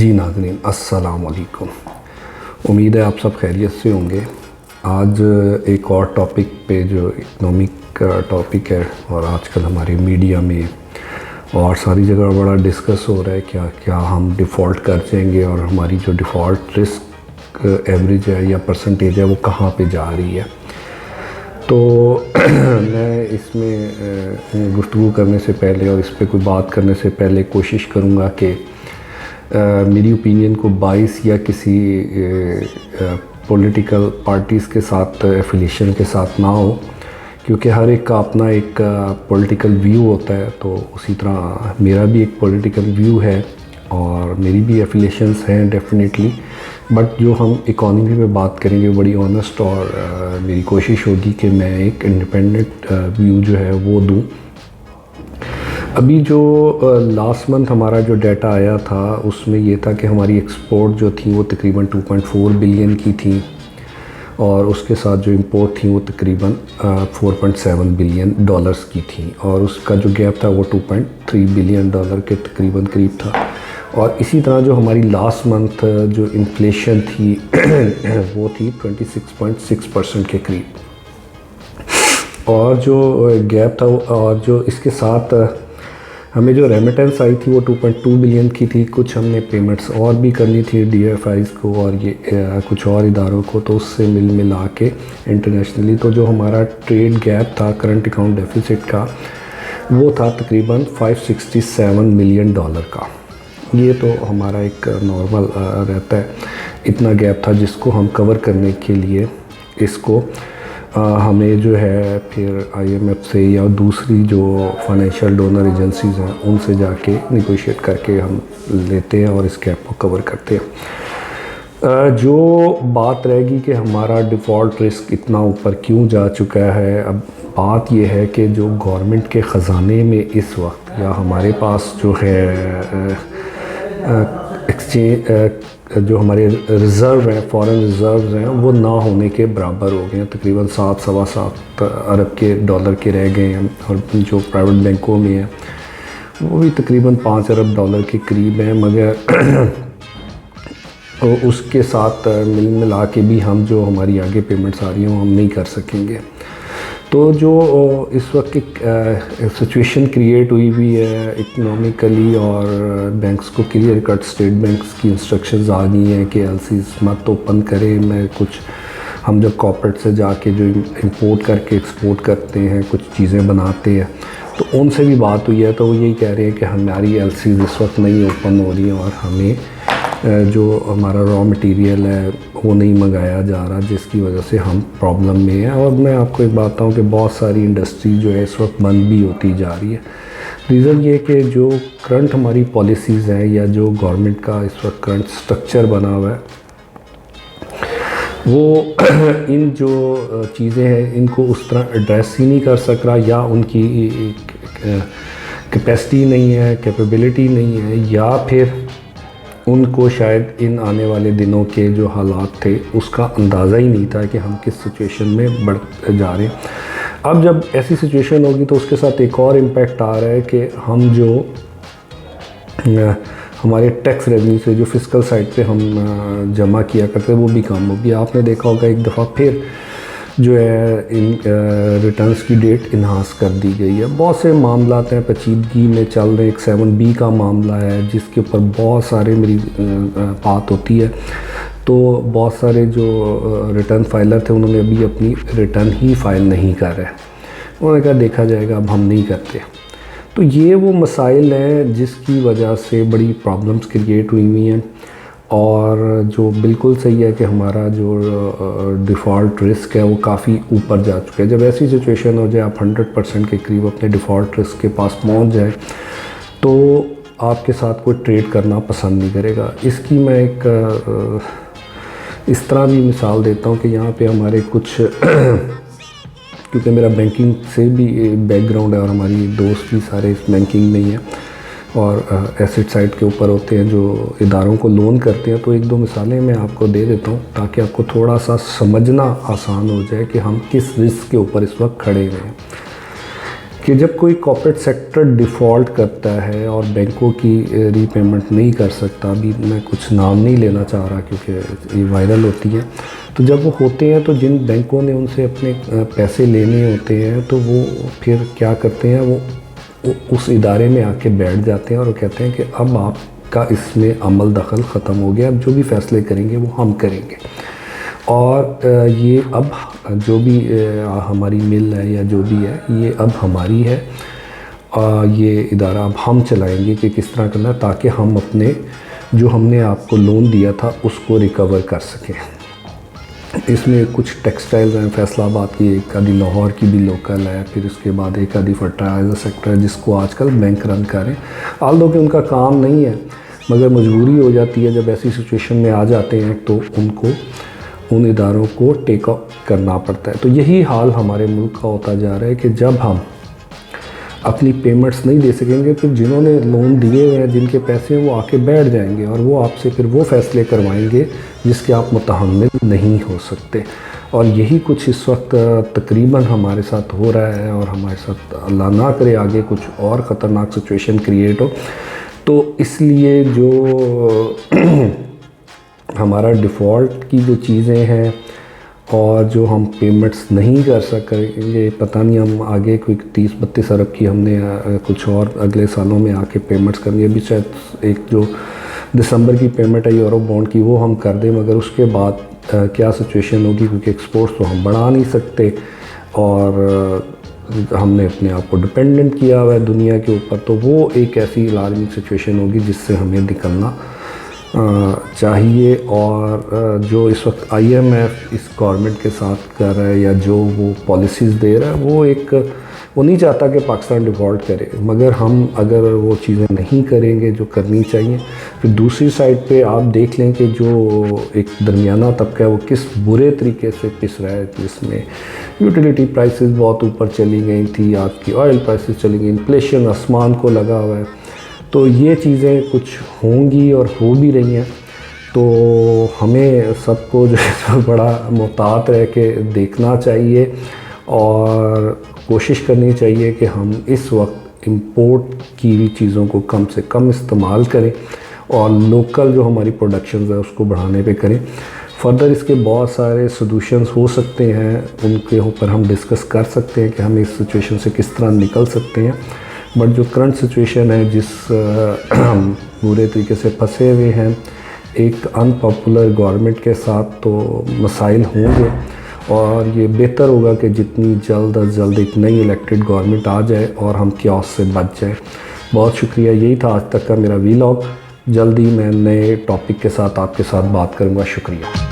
जी नाज़रीन अस्सलाम वालेकुम। उम्मीद है आप सब खैरियत से होंगे। आज एक और टॉपिक पे जो इकनॉमिक टॉपिक है और आजकल हमारे मीडिया में और सारी जगह बड़ा डिस्कस हो रहा है क्या हम डिफ़ॉल्ट कर जाएंगे और हमारी जो डिफ़ॉल्ट रिस्क एवरेज है या परसेंटेज है वो कहाँ पे जा रही है। तो मैं इसमें गुफ्तगू करने से पहले और इस पे कोई बात करने से पहले कोशिश करूँगा कि मेरी ओपिनियन को बाइस या किसी पॉलिटिकल पार्टीज़ के साथ एफिलिएशन के साथ ना हो, क्योंकि हर एक का अपना एक पॉलिटिकल व्यू होता है। तो उसी तरह मेरा भी एक पॉलिटिकल व्यू है और मेरी भी एफिलिएशंस हैं डेफिनेटली, बट जो हम इकॉनमी पे बात करेंगे बड़ी ऑनेस्ट और मेरी कोशिश होगी कि मैं एक इंडिपेंडेंट व्यू जो है वो दूँ। अभी जो लास्ट मंथ हमारा जो डाटा आया था उसमें ये था कि हमारी एक्सपोर्ट जो थी वो तकरीबन 2.4 बिलियन की थी और उसके साथ जो इंपोर्ट थी वो तकरीबन 4.7 बिलियन डॉलर्स की थी और उसका जो गैप था वो 2.3 बिलियन डॉलर के तकरीबन करीब था। और इसी तरह जो हमारी लास्ट मंथ जो इन्फ्लेशन थी वो थी 26.6% के करीब। और जो गैप था और जो इसके साथ हमें जो रेमिटेंस आई थी वो 2.2 बिलियन की थी। कुछ हमने पेमेंट्स और भी करनी थी DFIs को और ये कुछ और इदारों को, तो उससे मिला के इंटरनेशनली तो जो हमारा ट्रेड गैप था करंट अकाउंट डेफिसिट का वो था तकरीबन 567 मिलियन डॉलर का। ये तो हमारा एक नॉर्मल रहता है, इतना गैप था जिसको हम कवर करने के लिए इसको हमें जो है फिर IMF से या दूसरी जो फाइनेंशियल डोनर एजेंसीज़ हैं उनसे जाके नेगोशिएट करके हम लेते हैं और इस गैप को कवर करते हैं। जो बात रहेगी कि हमारा डिफ़ॉल्ट रिस्क इतना ऊपर क्यों जा चुका है, अब बात यह है कि जो गवर्नमेंट के ख़जाने में इस वक्त या हमारे पास जो है एक्सचेंज जो हमारे रिज़र्व हैं, फॉरेन रिज़र्व हैं, वो ना होने के बराबर हो गए हैं। तकरीबन 7-7.25 अरब के डॉलर के रह गए हैं और जो प्राइवेट बैंकों में हैं वो भी तकरीबन 5 अरब डॉलर के करीब हैं, मगर उसके साथ मिला के भी हम जो हमारी आगे पेमेंट्स आ रही हैं वो हम नहीं कर सकेंगे। तो जो इस वक्त एक सिचुएशन क्रिएट हुई है इकनॉमिकली और बैंक्स को क्लियर कट स्टेट बैंक्स की इंस्ट्रक्शंस आ गई हैं कि LCs मत ओपन करें। मैं कुछ हम जब कॉर्पोरेट से जाके जो इंपोर्ट करके एक्सपोर्ट करते हैं कुछ चीज़ें बनाते हैं तो उनसे भी बात हुई है, तो वो यही कह रहे हैं कि हमारी LCs इस वक्त नहीं ओपन हो रही हैं और हमें जो हमारा रॉ मटेरियल है वो नहीं मंगाया जा रहा, जिसकी वजह से हम प्रॉब्लम में हैं। और मैं आपको एक बात बताऊँ कि बहुत सारी इंडस्ट्री जो है इस वक्त बंद भी होती जा रही है। रीज़न ये कि जो करंट हमारी पॉलिसीज़ हैं या जो गवर्नमेंट का इस वक्त करंट स्ट्रक्चर बना हुआ है वो इन जो चीज़ें हैं इनको उस तरह एड्रेस ही नहीं कर सक रहा, या उनकी कैपेसिटी नहीं है, कैपेबिलिटी नहीं है, या फिर उनको शायद इन आने वाले दिनों के जो हालात थे उसका अंदाज़ा ही नहीं था कि हम किस सिचुएशन में बढ़ जा रहे हैं। अब जब ऐसी सिचुएशन होगी तो उसके साथ एक और इम्पैक्ट आ रहा है कि हम जो हमारे टैक्स रेवेन्यू से जो फिस्कल साइड पे हम जमा किया करते हैं वो भी कम होगी। आपने देखा होगा एक दफ़ा फिर जो है इन रिटर्न्स की डेट इन्हांस कर दी गई है। बहुत से मामला हैं पेचीदगी में चल रहे, एक 7B का मामला है जिसके ऊपर बहुत सारे मेरी बात होती है। तो बहुत सारे जो रिटर्न फाइलर थे उन्होंने अभी अपनी रिटर्न ही फाइल नहीं कर रहे, उन्होंने कहा देखा जाएगा, अब हम नहीं करते। तो ये वो मसाइल हैं जिसकी वजह से बड़ी प्रॉब्लम्स क्रिएट हुई हैं। और जो बिल्कुल सही है कि हमारा जो डिफ़ॉल्ट रिस्क है वो काफ़ी ऊपर जा चुका है। जब ऐसी सिचुएशन हो जाए आप 100% के करीब अपने डिफ़ॉल्ट रिस्क के पास पहुंच जाए तो आपके साथ कोई ट्रेड करना पसंद नहीं करेगा। इसकी मैं एक इस तरह भी मिसाल देता हूं कि यहाँ पे हमारे कुछ क्योंकि मेरा बैंकिंग से भी बैकग्राउंड है और हमारी दोस्त भी सारे इस बैंकिंग में ही हैं और एसेट साइड के ऊपर होते हैं जो इदारों को लोन करते हैं। तो एक दो मिसालें मैं आपको दे देता हूँ ताकि आपको थोड़ा सा समझना आसान हो जाए कि हम किस रिस्क के ऊपर इस वक्त खड़े हुए हैं। कि जब कोई कॉर्पोरेट सेक्टर डिफ़ॉल्ट करता है और बैंकों की रीपेमेंट नहीं कर सकता, अभी मैं कुछ नाम नहीं लेना चाह रहा क्योंकि ये वायरल होती है, तो जब वो होते हैं तो जिन बैंकों ने उनसे अपने पैसे लेने होते हैं तो वो फिर क्या करते हैं, वो उस इदारे में आके बैठ जाते हैं और वो कहते हैं कि अब आपका इसमें अमल दखल ख़त्म हो गया, अब जो भी फ़ैसले करेंगे वो हम करेंगे। और ये अब जो भी हमारी मिल है या जो भी है ये अब हमारी है, ये इदारा अब हम चलाएंगे कि किस तरह करना है ताकि हम अपने जो हमने आपको लोन दिया था उसको रिकवर कर सकें। इसमें कुछ टेक्सटाइल्स हैं फैसलाबाद की, एक आधी लाहौर की भी लोकल है, फिर उसके बाद एक आधी फर्टिलाइज़र सेक्टर है जिसको आजकल बैंक रन करें, आल्दो कि उनका काम नहीं है मगर मजबूरी हो जाती है। जब ऐसी सिचुएशन में आ जाते हैं तो उनको उन इदारों को टेक अप करना पड़ता है। तो यही हाल हमारे मुल्क का होता जा रहा है कि जब हम अपनी पेमेंट्स नहीं दे सकेंगे फिर जिन्होंने लोन दिए हुए हैं, जिनके पैसे हैं, वो आके बैठ जाएंगे और वो आपसे फिर वो फ़ैसले करवाएंगे जिसके आप मुतहम्मिल नहीं हो सकते। और यही कुछ इस वक्त तकरीबन हमारे साथ हो रहा है और हमारे साथ अल्लाह ना करे आगे कुछ और ख़तरनाक सिचुएशन क्रिएट हो। तो इसलिए जो हमारा डिफ़ॉल्ट की जो चीज़ें हैं और जो हम पेमेंट्स नहीं कर सकेंगे, पता नहीं हम आगे कोई 30-32 अरब की हमने कुछ और अगले सालों में आके पेमेंट्स करनी है। अभी शायद एक जो दिसंबर की पेमेंट है यूरो बॉन्ड की वो हम कर दें, मगर उसके बाद क्या सिचुएशन होगी, क्योंकि एक्सपोर्ट्स तो हम बढ़ा नहीं सकते और हमने अपने आप को डिपेंडेंट किया हुआ है दुनिया के ऊपर। तो वो एक ऐसी अलार्मिंग सिचुएशन होगी जिससे हमें निकलना चाहिए। और जो इस वक्त IMF इस गवर्नमेंट के साथ कर रहा है या जो वो पॉलिसीज़ दे रहा है, वो नहीं चाहता कि पाकिस्तान डिफ़ॉल्ट करे, मगर हम अगर वो चीज़ें नहीं करेंगे जो करनी चाहिए, फिर दूसरी साइड पे आप देख लें कि जो एक दरमियाना तबका है वो किस बुरे तरीके से पिस रहा है, जिसमें यूटिलिटी प्राइसेस बहुत ऊपर चली गई थी, आपकी ऑयल प्राइसेस चली गई, इन्फ्लेशन आसमान को लगा हुआ है। तो ये चीज़ें कुछ होंगी और हो भी रही हैं। तो हमें सबको जो है बड़ा मुहतात रह के देखना चाहिए और कोशिश करनी चाहिए कि हम इस वक्त इंपोर्ट की हुई चीज़ों को कम से कम इस्तेमाल करें और लोकल जो हमारी प्रोडक्शंस है उसको बढ़ाने पे करें। फर्दर इसके बहुत सारे सॉल्यूशंस हो सकते हैं, उनके ऊपर हम डिस्कस कर सकते हैं कि हम इस सिचुएशन से किस तरह निकल सकते हैं। बट जो करंट सिचुएशन है जिस हम बुरे तरीके से फंसे हुए हैं एक अनपॉपुलर गवर्नमेंट के साथ, तो मसाइल होंगे और ये बेहतर होगा कि जितनी जल्द अज जल्द एक नई इलेक्टेड गवर्नमेंट आ जाए और हम क्यास से बच जाए। बहुत शुक्रिया, यही था आज तक का मेरा वीलॉग। जल्दी मैं नए टॉपिक के साथ आपके साथ बात करूँगा। शुक्रिया।